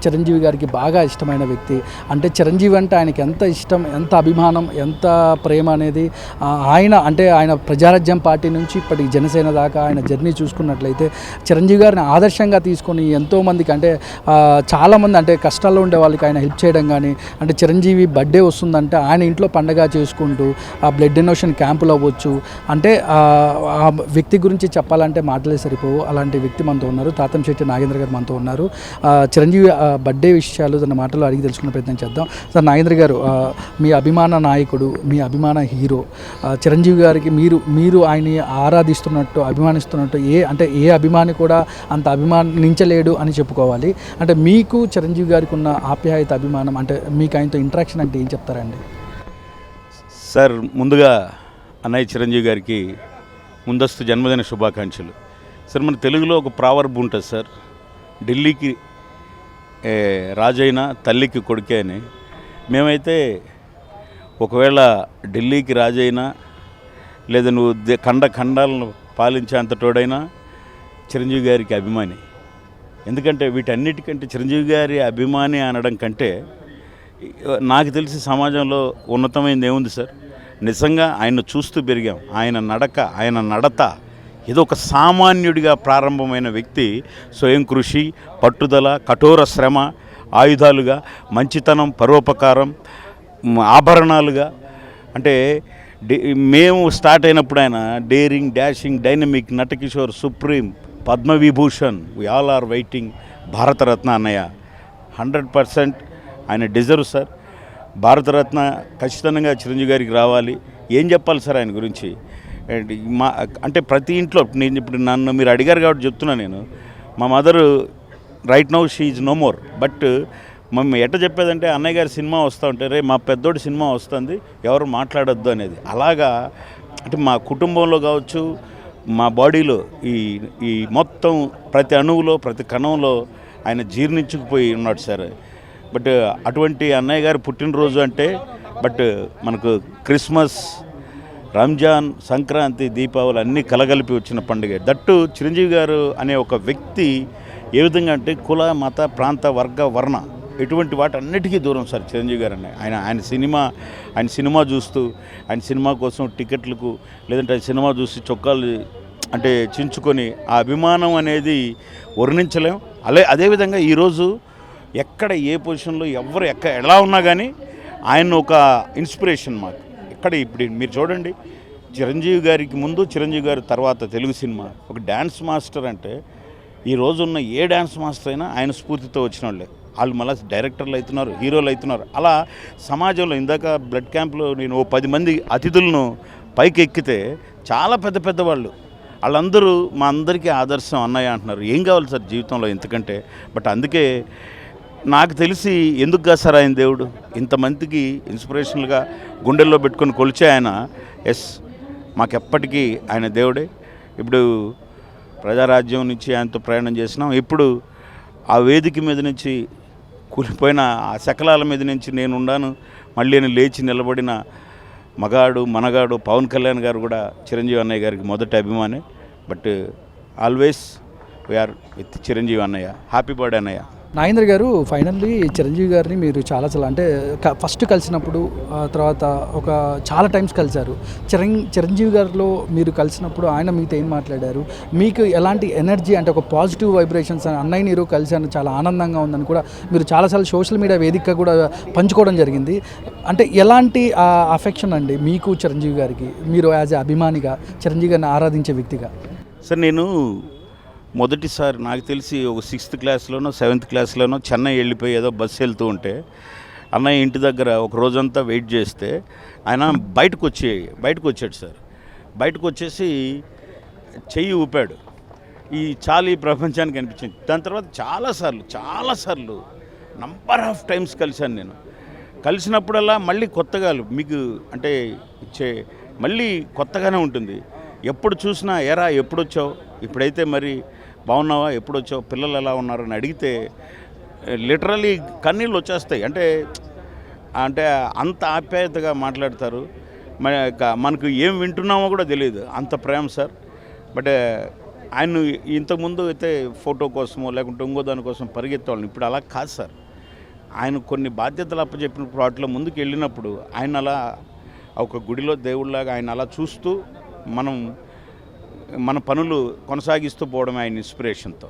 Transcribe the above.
చిరంజీవి గారికి బాగా ఇష్టమైన వ్యక్తి. అంటే చిరంజీవి అంటే ఆయనకి ఎంత ఇష్టం, ఎంత అభిమానం, ఎంత ప్రేమ అనేది ఆయన ప్రజారాజ్యం పార్టీ నుంచి ఇప్పటి జనసేన దాకా ఆయన జర్నీ చూసుకున్నట్లయితే చిరంజీవి గారిని ఆదర్శంగా తీసుకొని ఎంతోమందికి అంటే చాలామంది అంటే కష్టాల్లో ఉండే వాళ్ళకి ఆయన హెల్ప్ చేయడం కానీ, అంటే చిరంజీవి బర్త్డే వస్తుందంటే ఆయన ఇంట్లో పండగ చేసుకుంటూ ఆ బ్లడ్ డొనేషన్ క్యాంపులు అవ్వచ్చు. అంటే ఆ వ్యక్తి గురించి చెప్పాలంటే మాటలే సరిపోవు. అలాంటి వ్యక్తి మనతో ఉన్నారు. తాతంశెట్టి నాగేంద్ర గారు మనతో ఉన్నారు. చిరంజీవి బర్త్డే విషయాలు తన మాటలు అడిగి తెలుసుకునే ప్రయత్నం చేద్దాం. సార్ నాగేంద్ర గారు, మీ అభిమాన నాయకుడు, మీ అభిమాన హీరో చిరంజీవి గారికి మీరు ఆయన్ని ఆరాధిస్తున్నట్టు, అభిమానిస్తున్నట్టు ఏ అభిమాని కూడా అంత అభిమానించలేడు అని చెప్పుకోవాలి. అంటే మీకు చిరంజీవి గారికి ఉన్న ఆప్యాయత, అభిమానం, అంటే మీకు ఆయనతో ఇంటరాక్షన్ అంటే ఏం చెప్తారండి? సార్, ముందుగా అన్నయ్య చిరంజీవి గారికి ముందస్తు జన్మదిన శుభాకాంక్షలు. సార్, మన తెలుగులో ఒక ప్రావర్బ్ ఉంటుంది సార్, ఢిల్లీకి రాజైనా తల్లికి కొడుకే అని. మేమైతే ఒకవేళ ఢిల్లీకి రాజైనా లేదా నువ్వు ఖండాలను పాలించేంతటోడైనా చిరంజీవి గారికి అభిమాని. ఎందుకంటే వీటన్నిటికంటే చిరంజీవి గారి అభిమాని అనడం కంటే నాకు తెలిసి సమాజంలో ఉన్నతమైనది ఏముంది సార్? నిజంగా ఆయన్ను చూస్తూ పెరిగాం. ఆయన నడక, ఆయన నడత ఏదో ఒక సామాన్యుడిగా ప్రారంభమైన వ్యక్తి స్వయం కృషి, పట్టుదల, కఠోర శ్రమ ఆయుధాలుగా, మంచితనం, పరోపకారం ఆభరణాలుగా. అంటే మేము స్టార్ట్ అయినప్పుడు ఆయన daring, dashing, dynamic, నటకిషోర్, supreme, Padma Vibhushan, we all are waiting, Bharat Ratna అన్నయ్య 100% ఆయన డిజర్వ్ సార్. భారతరత్న ఖచ్చితంగా చిరంజీవి గారికి రావాలి. ఏం చెప్పాలి సార్ ఆయన గురించి? అంటే ప్రతి ఇంట్లో ఇప్పుడు నన్ను మీరు అడిగారు కాబట్టి చెప్తున్నా. నేను మా mother right now she is no more, but mummy ఎట్ట చెప్పేదంటే అన్నయ్య గారి సినిమా వస్తూ ఉంటే రే మా పెద్దోడి సినిమా వస్తుంది, ఎవరు మాట్లాడొద్దు అనేది. అలాగా అంటే మా కుటుంబంలో కావచ్చు, మా బాడీలో ఈ మొత్తం ప్రతి అణువులో, ప్రతి కణంలో ఆయన జీర్ణించుకుపోయి ఉన్నాడు సార్. బట్ అటువంటి అన్నయ్య గారి పుట్టినరోజు అంటే మనకు క్రిస్మస్, రంజాన్, సంక్రాంతి, దీపావళి అన్నీ కలగలిపి వచ్చిన పండుగ. దట్టు చిరంజీవి గారు అనే ఒక వ్యక్తి ఏ విధంగా అంటే కుల, మత, ప్రాంత, వర్గ, వర్ణ ఎటువంటి వాటన్నిటికీ దూరం సార్ చిరంజీవి గారు అనే. ఆయన సినిమా చూస్తూ, ఆయన సినిమా కోసం టికెట్లకు లేదంటే సినిమా చూసి చొక్కాలు అంటే చించుకొని ఆ అభిమానం అనేది వర్ణించలేం. అదేవిధంగా ఈరోజు ఎక్కడ ఏ పొజిషన్లో ఎవరు ఎలా ఉన్నా కానీ ఆయన ఒక ఇన్స్పిరేషన్ మాకు. ఇప్పుడు మీరు చూడండి, చిరంజీవి గారికి ముందు, చిరంజీవి గారి తర్వాత తెలుగు సినిమా ఒక డ్యాన్స్ మాస్టర్ అంటే ఈ రోజున్న ఏ డ్యాన్స్ మాస్టర్ అయినా ఆయన స్ఫూర్తితో వచ్చిన వాళ్ళు మళ్ళీ డైరెక్టర్లు అవుతున్నారు, హీరోలు అవుతున్నారు. అలా సమాజంలో ఇందాక బ్లడ్ క్యాంప్లో నేను 10 మంది అతిథులను పైకి ఎక్కితే చాలా పెద్ద వాళ్ళందరూ మా అందరికీ ఆదర్శం అన్నయ్య అంటున్నారు. ఏం కావాలి సార్ జీవితంలో ఇంతకంటే? బట్ అందుకే నాకు తెలిసి ఎందుకు కాదు సార్ ఆయన దేవుడు ఇంతమందికి ఇన్స్పిరేషన్గా గుండెల్లో పెట్టుకొని కొలిచే ఆయన. మాకెప్పటికీ ఆయన దేవుడే. ఇప్పుడు ప్రజారాజ్యం నుంచి ఆయనతో ప్రయాణం చేసినాం. ఇప్పుడు ఆ వేదిక మీద నుంచి కూలిపోయిన ఆ శకలాల మీద నుంచి నేను ఉన్నాను, మళ్ళీ నేను లేచి నిలబడిన మనగాడు పవన్ కళ్యాణ్ గారు కూడా చిరంజీవి అన్నయ్య గారికి మొదటి అభిమాని. But always we are with Chiranjeevi అన్నయ్య. హ్యాపీ బర్త్డే అన్నయ్య. నాగేంద్ర గారు, ఫైనల్లీ చిరంజీవి గారిని మీరు చాలా అంటే ఫస్ట్ కలిసినప్పుడు, తర్వాత చాలా టైమ్స్ కలిశారు. చిరంజీవి గారిలో మీరు కలిసినప్పుడు ఆయన మీతో ఏం మాట్లాడారు? మీకు ఎలాంటి ఎనర్జీ, అంటే ఒక పాజిటివ్ వైబ్రేషన్స్, అన్నయ్య నీరు కలిసాను, చాలా ఆనందంగా ఉందని కూడా మీరు చాలాసార్లు సోషల్ మీడియా వేదికగా కూడా పంచుకోవడం జరిగింది. అంటే ఎలాంటి అఫెక్షన్ అండి మీకు చిరంజీవి గారికి, మీరు యాజ్ ఎ అభిమానిగా చిరంజీవి గారిని ఆరాధించే వ్యక్తిగా? సార్, నేను మొదటిసారి నాకు తెలిసి ఒక 6th క్లాస్లోనో 7th క్లాస్లోనో చెన్నై వెళ్ళిపోయి ఏదో బస్సు వెళ్తూ ఉంటే అన్నయ్య ఇంటి దగ్గర ఒక రోజంతా వెయిట్ చేస్తే ఆయన బయటకు వచ్చాడు సార్. బయటకు వచ్చేసి చెయ్యి ఊపాడు. ఈ ప్రపంచానికి అనిపించింది. దాని తర్వాత చాలాసార్లు నంబర్ ఆఫ్ టైమ్స్ కలిశాను నేను. కలిసినప్పుడల్లా మళ్ళీ కొత్తగా మీకు అంటే మళ్ళీ కొత్తగానే ఉంటుంది. ఎప్పుడు చూసినా ఎరా ఎప్పుడొచ్చావు, ఇప్పుడైతే మరి బాగున్నావా, ఎప్పుడొచ్చావు, పిల్లలు ఎలా ఉన్నారని అడిగితే లిటరలీ కన్నీళ్ళు వచ్చేస్తాయి. అంటే అంత ఆప్యాయతగా మాట్లాడతారు. మనకు ఏం వింటున్నామో కూడా తెలియదు, అంత ప్రేమ సార్. బట్ ఆయన ఇంతకుముందు అయితే ఫోటో కోసమో లేకుంటే ఇంకో దానికోసం పరిగెత్తేవాళ్ళని. ఇప్పుడు అలా కాదు సార్. ఆయన కొన్ని బాధ్యతలు అప్పచెప్పిన వాటిలో ముందుకు వెళ్ళినప్పుడు ఆయన అలా ఒక గుడిలో దేవుళ్ళలాగా ఆయన అలా చూస్తూ మన పనులు కొనసాగిస్తూ పోవడమే ఆయన ఇన్స్పిరేషన్తో.